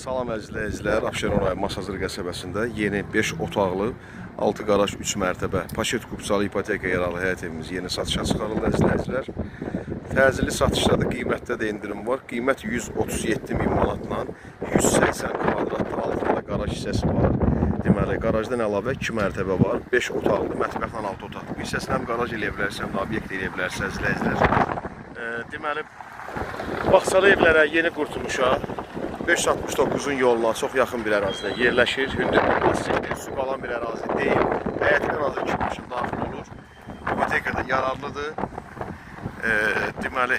Salam əzizləyicilər, Abşeron rayon Masazır qəsəbəsində yeni 5 otaqlı, 6 qaraj, 3 mərtəbə, paşet kupçalı ipoteka yaralı həyət evimiz yeni satışa çıxarıldı əzizləyicilər. Təcili satışda da qiymətdə də indirim var. Qiymət 137 min manatla 180 kvadratlı altında qaraj hissəsi var. Deməli, qarajdan əlavə 2 mərtəbə var, 5 otaqlı, mətbəxlə 6 otaqlı. Bu hissəsindən həm qaraj eləyə bilərsiniz, həm də obyekt eləyə bilərsiniz əzizləyicilər. Deməli, Bağçalı evlərə yeni qurtuluşa 569-un yoluna çox yaxın bir ərazidə yerləşir. Hündür bir plastikdir, su qalan bir ərazi deyil. Həyətdən azı 2 maşın daxil olur. İpotekada yararlıdır. Deməli,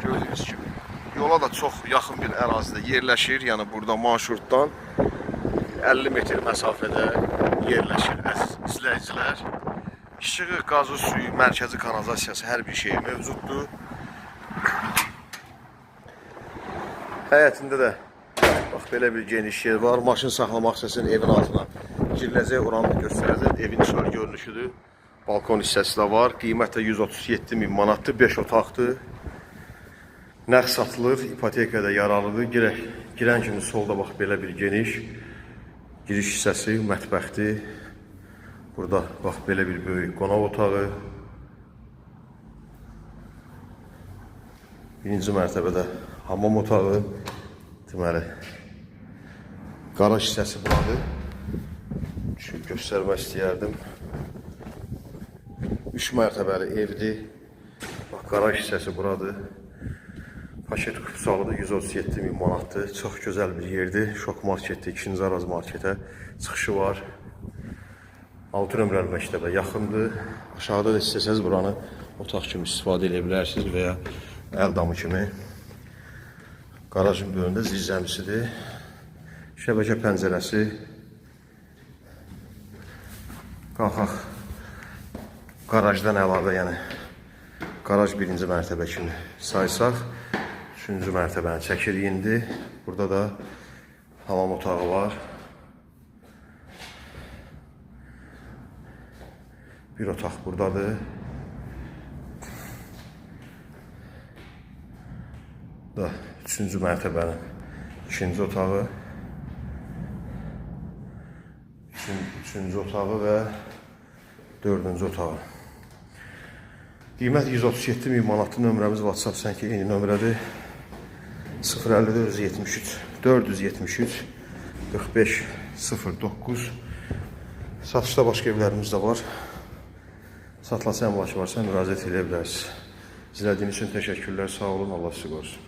gördüyünüz kimi yola da çox yaxın bir ərazidə yerləşir. Yəni burada marşrutdan 50 metr məsafədə yerləşir əzizləyicilər. İşığı, qazı, suyu, mərkəzi kanalizasiyası hər bir şey mövcuddur. Həyətində də bax belə bir geniş yer var. Maşın saxlamaq üçün evin altına giriləcək, oranı göstərəcək. Evin çöl görünüşüdür. Balkon hissəsi də var. Qiymət də 137 min manatdır. 5 otaqdır. Nəğd satılır. İpotekada yararlıdır. Girən kimi solda bax belə bir geniş giriş hissəsi, mətbəxdir. Burada bax belə bir böyük qonaq otağı. Birinci mərtəbədə hamam otağı, deməli, qaraj hissəsi buradır. Şu göstərmək istəyərdim. 3 mərtəbəli evdir. Bax, qaraj hissəsi buradır. Paşet kupçalıdır, 137 min manatdır. Çox gözəl bir yerdir. Şok marketdə, 2-ci Araz marketə çıxışı var. 6 nömrəli məktəbə yaxındır. Aşağıda da istəsəz buranı otaq kimi istifadə edə bilərsiniz və ya əl damı kimi. Qarajın böyündə zirzəmisidir. Şəbəkə pəncərəsi. Qalxaq qarajdan əlavə, yəni qaraj 1-ci mərtəbə kimi saysaq, 3-cü mərtəbəni çəkirik indi. Burada da hamam otağı var. Bir otaq buradadır. Da 3-cü mərtəbənin 2-ci otağı, 3-cü otağı və 4-cü otağı. Qiymət 137 min manatlı. Nömrəmiz WhatsApp sənki eyni nömrədir. 05473 473 45 09. Satışda başqa evlərimiz də var. Satılası əmlakı varsa müraciət edə bilərsiniz. İzlədiyiniz üçün təşəkkürlər, sağ olun, Allah sizi qorusun.